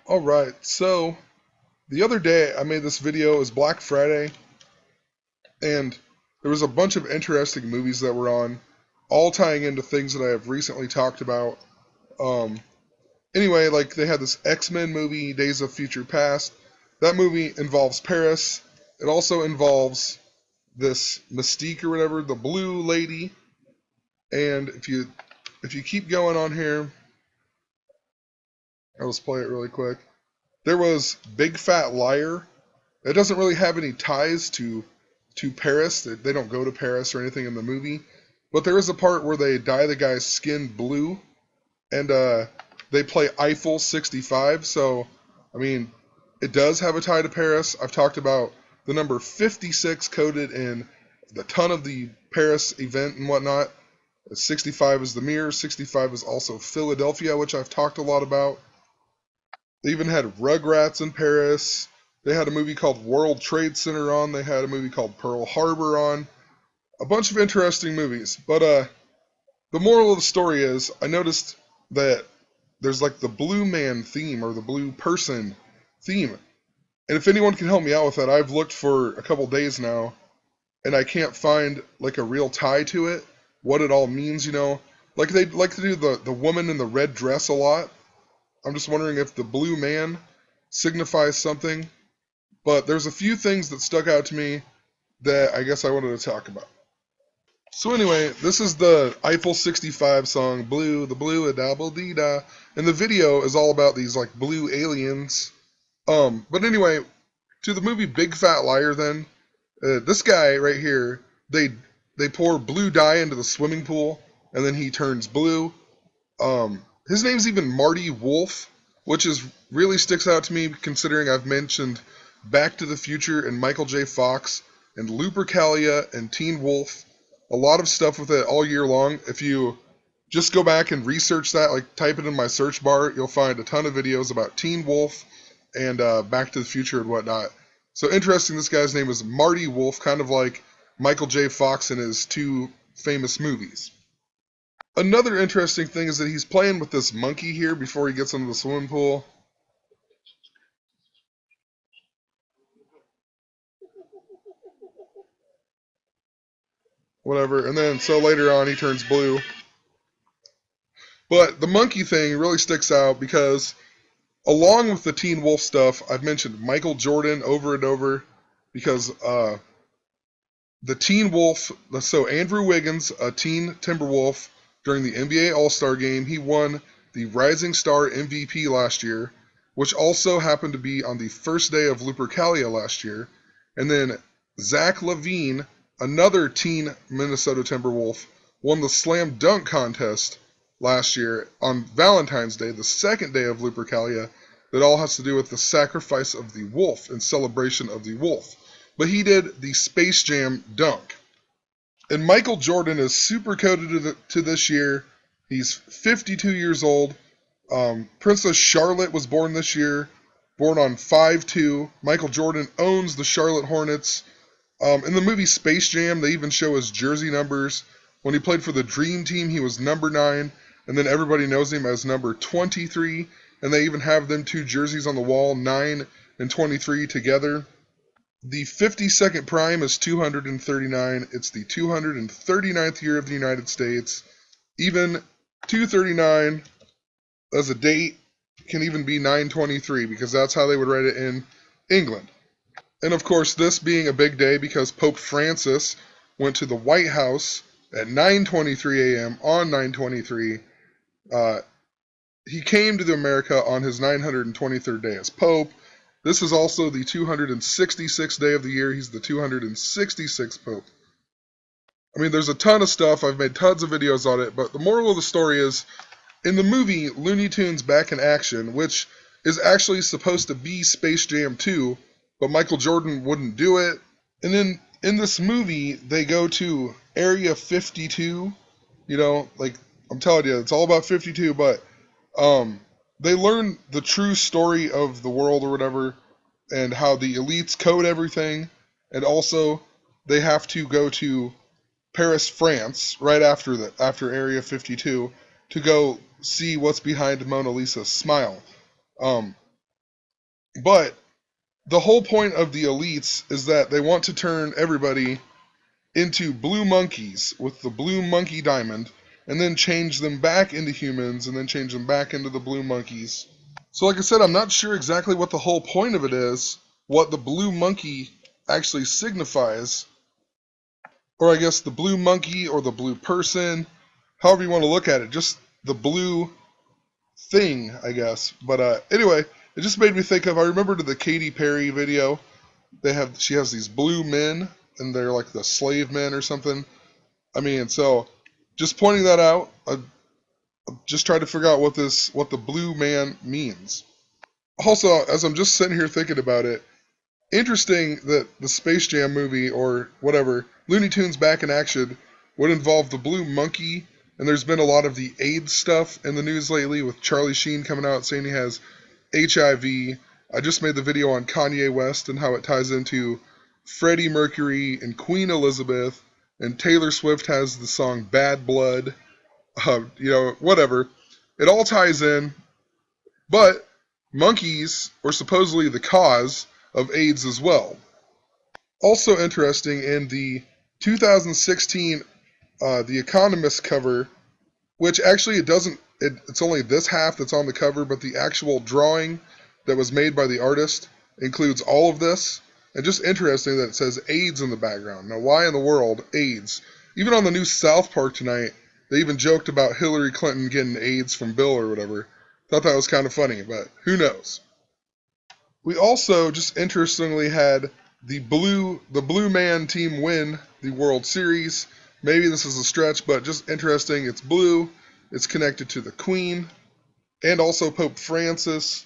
Alright, so the other day I made this video. It was Black Friday, and there was a bunch of interesting movies that were on, all tying into things that I have recently talked about. Um, anyway, like they had this X-Men movie, Days of Future Past. That movie involves Paris. It also involves this Mystique or whatever, the blue lady. And if you keep going on here, I'll just play it really quick. There was Big Fat Liar. It doesn't really have any ties to Paris. They don't go to Paris or anything in the movie, but there is a part where they dye the guy's skin blue, and they play Eiffel 65. So, I mean, it does have a tie to Paris. I've talked about the number 56 coded in the ton of the Paris event and whatnot. 65 is the mirror. 65 is also Philadelphia, which I've talked a lot about. They even had Rugrats in Paris. They had a movie called World Trade Center on. They had a movie called Pearl Harbor on. A bunch of interesting movies. But the moral of the story is I noticed that there's like the blue man theme or the blue person theme. And if anyone can help me out with that, I've looked for a couple days now and I can't find like a real tie to it. What it all means. Like they like to do the woman in the red dress a lot. I'm just wondering if the blue man signifies something. But there's a few things that stuck out to me that I guess I wanted to talk about. So anyway, this is the Eiffel 65 song, Blue, the Blue, a double dee da. And the video is all about these like blue aliens. But anyway, to the movie Big Fat Liar then, this guy right here, they pour blue dye into the swimming pool, and then he turns blue. His name's even Marty Wolf, which is really sticks out to me considering I've mentioned Back to the Future and Michael J. Fox and Lupercalia and Teen Wolf. A lot of stuff with it all year long. If you just go back and research that, like type it in my search bar, you'll find a ton of videos about Teen Wolf and Back to the Future and whatnot. So interesting, this guy's name is Marty Wolf, kind of like Michael J. Fox in his two famous movies. Another interesting thing is that he's playing with this monkey here before he gets into the swimming pool. Whatever. And then so later on he turns blue. But the monkey thing really sticks out because along with the Teen Wolf stuff, I've mentioned Michael Jordan over and over because the Teen Wolf, so Andrew Wiggins, a teen Timberwolf during the NBA All-Star game, he won the Rising Star MVP last year, which also happened to be on the first day of Lupercalia last year. And then Zach LaVine, another teen Minnesota Timberwolf, won the slam dunk contest last year on Valentine's Day, the second day of Lupercalia. That all has to do with the sacrifice of the wolf in celebration of the wolf. But he did the Space Jam dunk. And Michael Jordan is super coded to this year. He's 52 years old. Princess Charlotte was born this year, born on 5/2. Michael Jordan owns the Charlotte Hornets. In the movie Space Jam, they even show his jersey numbers. When he played for the Dream Team, he was number 9, and then everybody knows him as number 23, and they even have them two jerseys on the wall, 9 and 23 together. The 52nd prime is 239. It's the 239th year of the United States. Even 239 as a date can even be 923 because that's how they would write it in England. And of course, this being a big day because Pope Francis went to the White House at 9:23 a.m. on 9/23. He came to America on his 923rd day as Pope. This is also the 266th day of the year. He's the 266th Pope. I mean, there's a ton of stuff. I've made tons of videos on it, but the moral of the story is, in the movie Looney Tunes Back in Action, which is actually supposed to be Space Jam 2, but Michael Jordan wouldn't do it. And then in this movie, they go to Area 52. Like I'm telling you, it's all about 52, but they learn the true story of the world or whatever, and how the elites code everything, and also they have to go to Paris, France, right after Area 52, to go see what's behind Mona Lisa's smile. But the whole point of the elites is that they want to turn everybody into blue monkeys with the blue monkey diamond, and then change them back into humans, and then change them back into the blue monkeys. So like I said, I'm not sure exactly what the whole point of it is, what the blue monkey actually signifies, or I guess the blue monkey or the blue person, however you want to look at it, just the blue thing, I guess. But anyway, it just made me think of, I remembered the Katy Perry video. She has these blue men, and they're like the slave men or something. I mean, so just pointing that out, I just tried to figure out what the blue man means. Also, as I'm just sitting here thinking about it, interesting that the Space Jam movie or whatever, Looney Tunes Back in Action, would involve the blue monkey, and there's been a lot of the AIDS stuff in the news lately with Charlie Sheen coming out saying he has HIV. I just made the video on Kanye West and how it ties into Freddie Mercury and Queen Elizabeth, and Taylor Swift has the song Bad Blood. Whatever. It all ties in, but monkeys were supposedly the cause of AIDS as well. Also interesting, in the 2016 The Economist cover, which actually it's only this half that's on the cover, but the actual drawing that was made by the artist includes all of this. And just interesting that it says AIDS in the background. Now, why in the world AIDS? Even on the new South Park tonight, they even joked about Hillary Clinton getting AIDS from Bill or whatever. Thought that was kind of funny, but who knows? We also just interestingly had the blue man team win the World Series. Maybe this is a stretch, but just interesting. It's blue. It's connected to the Queen and also Pope Francis.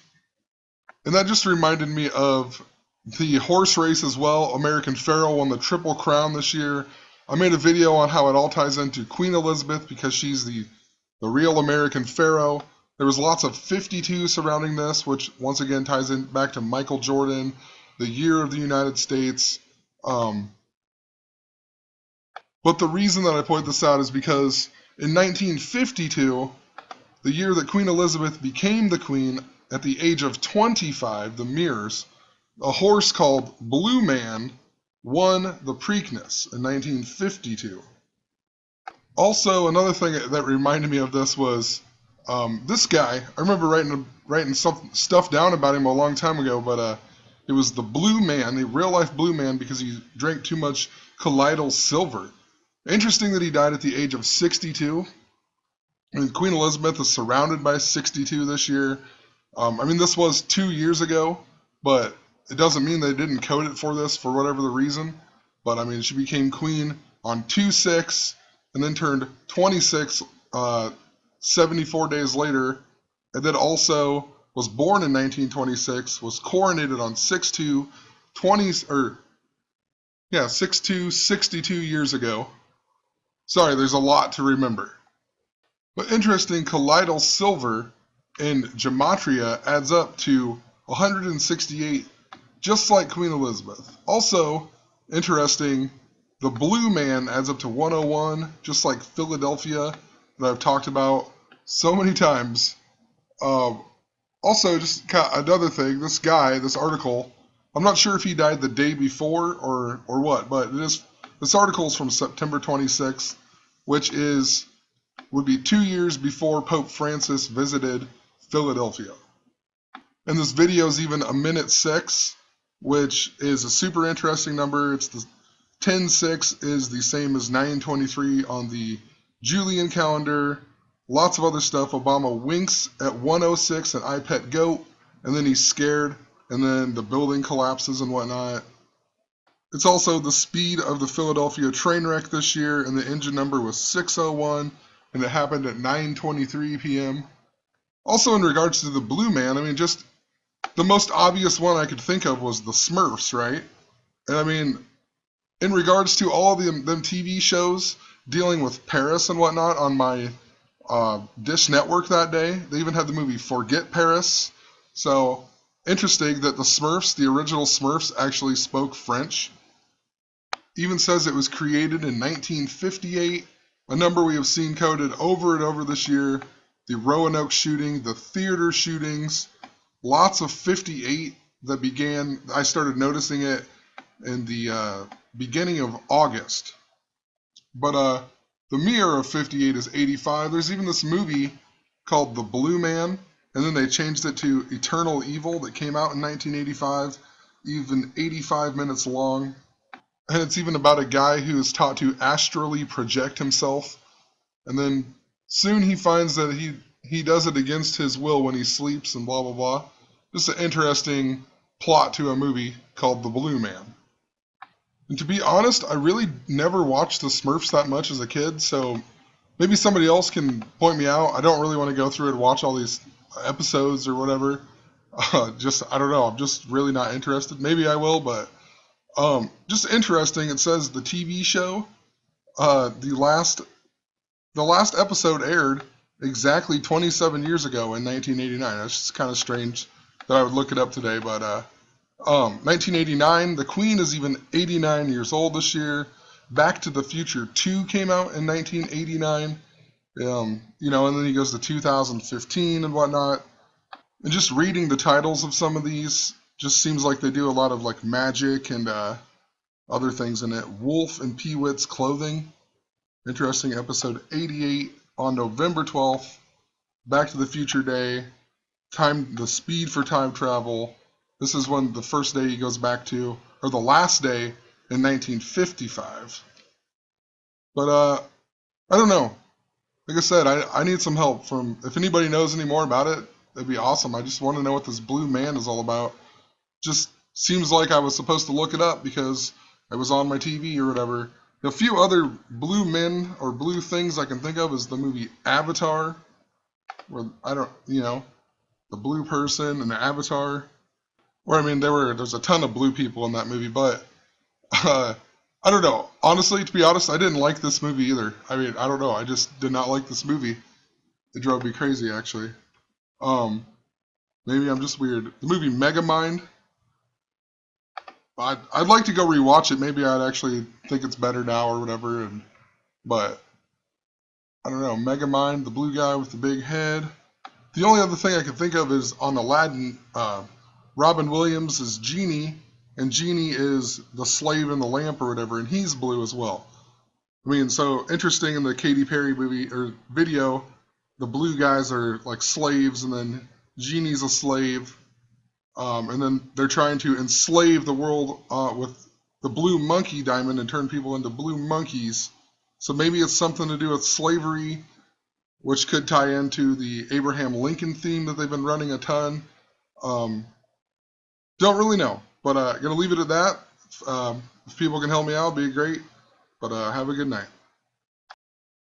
And that just reminded me of the horse race as well. American Pharoah won the Triple Crown this year. I made a video on how it all ties into Queen Elizabeth because she's the real American Pharaoh. There was lots of 52 surrounding this, which once again ties in back to Michael Jordan, the year of the United States. But the reason that I point this out is because in 1952, the year that Queen Elizabeth became the queen, at the age of 25, the Mirrors, a horse called Blue Man won the Preakness in 1952. Also, another thing that reminded me of this was this guy. I remember writing some stuff down about him a long time ago, but it was the Blue Man, the real-life Blue Man, because he drank too much colloidal silver. Interesting that he died at the age of 62. I mean, Queen Elizabeth is surrounded by 62 this year. This was 2 years ago, but it doesn't mean they didn't code it for this for whatever the reason. But, she became queen on 2/6 and then turned 26 74 days later, and then also was born in 1926, was coronated on 6/2, 62 years ago. Sorry, there's a lot to remember. But interesting, colloidal silver in gematria adds up to 168, just like Queen Elizabeth. Also, interesting, the Blue Man adds up to 101, just like Philadelphia, that I've talked about so many times. Also, just another thing, this article, I'm not sure if he died the day before or what, but this article is from September 26th, which would be 2 years before Pope Francis visited Philadelphia. And this video is even 1:06, which is a super interesting number. It's the 10/6 is the same as 9/23 on the Julian calendar. Lots of other stuff. Obama winks at 1:06 at iPet Goat, and then he's scared, and then the building collapses and whatnot. It's also the speed of the Philadelphia train wreck this year, and the engine number was 601, and it happened at 9:23 p.m. Also, in regards to the Blue Man, just the most obvious one I could think of was the Smurfs, right? And in regards to all them TV shows dealing with Paris and whatnot on my Dish Network that day, they even had the movie Forget Paris. So, interesting that the Smurfs, the original Smurfs, actually spoke French. Even says it was created in 1958, a number we have seen coded over and over this year. The Roanoke shooting, the theater shootings, lots of 58 that began. I started noticing it in the beginning of August. But the mirror of 58 is 85. There's even this movie called The Blue Man, and then they changed it to Eternal Evil that came out in 1985, even 85 minutes long. And it's even about a guy who is taught to astrally project himself, and then soon he finds that he does it against his will when he sleeps and blah blah blah. Just an interesting plot to a movie called The Blue Man. And to be honest, I really never watched the Smurfs that much as a kid, so maybe somebody else can point me out. I don't really want to go through and watch all these episodes or whatever. I don't know. I'm just really not interested. Maybe I will, but just interesting. It says the TV show, the last episode aired exactly 27 years ago in 1989. That's just kind of strange that I would look it up today, but 1989, the Queen is even 89 years old this year. Back to the Future 2 came out in 1989. And then he goes to 2015 and whatnot. And just reading the titles of some of these just seems like they do a lot of like magic and other things in it. Wolf and Peewit's Clothing. Interesting. Episode 88 on November 12th. Back to the Future Day. The speed for time travel. This is when the first day he goes back to, or the last day in 1955. But I don't know. Like I said, I need some help from, if anybody knows any more about it, that'd be awesome. I just want to know what this Blue Man is all about. Just seems like I was supposed to look it up because it was on my TV or whatever. A few other blue men or blue things I can think of is the movie Avatar, where the blue person and the Avatar. Or I mean, there's a ton of blue people in that movie, but I don't know. Honestly, to be honest, I didn't like this movie either. I mean, I don't know. I just did not like this movie. It drove me crazy, actually. Maybe I'm just weird. The movie Megamind. I'd like to go rewatch it. Maybe I'd actually think it's better now or whatever. But I don't know. Megamind, the blue guy with the big head. The only other thing I can think of is on Aladdin. Robin Williams is Genie, and Genie is the slave in the lamp or whatever, and he's blue as well. I mean, so interesting in the Katy Perry movie or video, the blue guys are like slaves, and then Genie's a slave, and then they're trying to enslave the world with the blue monkey diamond and turn people into blue monkeys. So maybe it's something to do with slavery, which could tie into the Abraham Lincoln theme that they've been running a ton. Don't really know, but gonna leave it at that. If people can help me out, it'd be great. But have a good night.